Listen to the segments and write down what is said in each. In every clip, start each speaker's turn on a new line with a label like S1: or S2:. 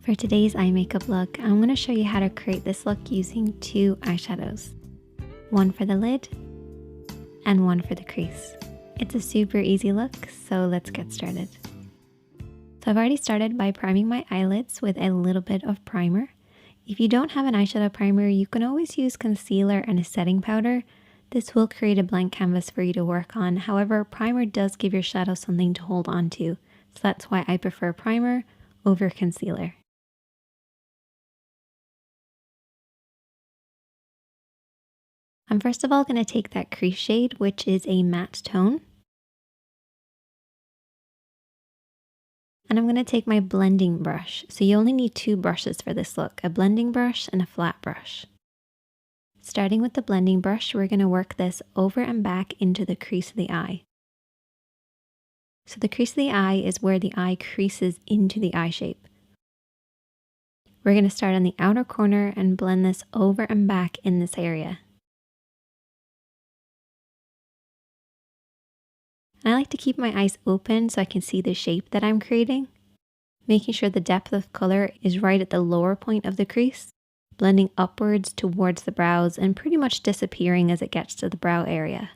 S1: For today's eye makeup look, I'm going to show you how to create this look using two eyeshadows. One for the lid and one for the crease. It's a super easy look, so let's get started. So I've already started by priming my eyelids with a little bit of primer. If you don't have an eyeshadow primer, you can always use concealer and a setting powder. This will create a blank canvas for you to work on. However, primer does give your shadow something to hold on to, so that's why I prefer primer over concealer. I'm first of all going to take that crease shade, which is a matte tone. And I'm going to take my blending brush. So you only need two brushes for this look, a blending brush and a flat brush. Starting with the blending brush, we're going to work this over and back into the crease of the eye. So the crease of the eye is where the eye creases into the eye shape. We're going to start on the outer corner and blend this over and back in this area. I like to keep my eyes open so I can see the shape that I'm creating, making sure the depth of color is right at the lower point of the crease, blending upwards towards the brows and pretty much disappearing as it gets to the brow area.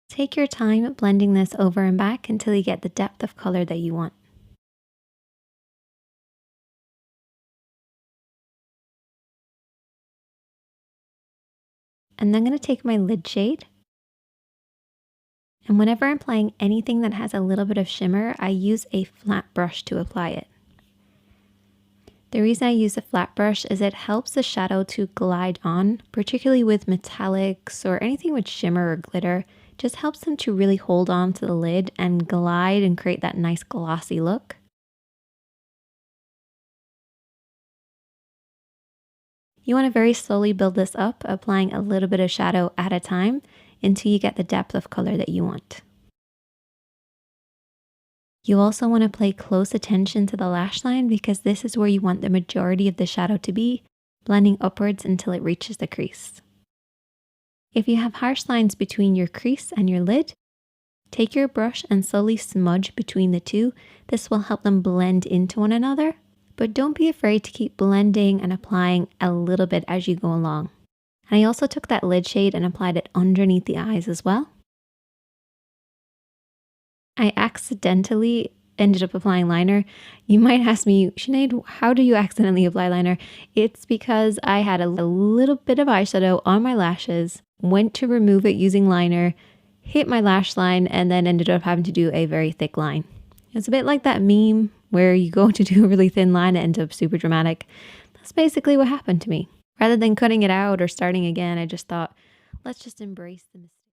S1: Take your time blending this over and back until you get the depth of color that you want. And then I'm going to take my lid shade. And whenever I'm applying anything that has a little bit of shimmer, I use a flat brush to apply it. The reason I use a flat brush is it helps the shadow to glide on, particularly with metallics or anything with shimmer or glitter. It just helps them to really hold on to the lid and glide and create that nice glossy look. You want to very slowly build this up, applying a little bit of shadow at a time until you get the depth of color that you want. You also want to pay close attention to the lash line because this is where you want the majority of the shadow to be, blending upwards until it reaches the crease. If you have harsh lines between your crease and your lid, take your brush and slowly smudge between the two. This will help them blend into one another. But don't be afraid to keep blending and applying a little bit as you go along. And I also took that lid shade and applied it underneath the eyes as well. I accidentally ended up applying liner. You might ask me, Sinead, how do you accidentally apply liner? It's because I had a little bit of eyeshadow on my lashes, went to remove it using liner, hit my lash line, and then ended up having to do a very thick line. It's a bit like that meme where you go to do a really thin line and it ends up super dramatic. That's basically what happened to me. Rather than cutting it out or starting again, I just thought, let's just embrace the mistake.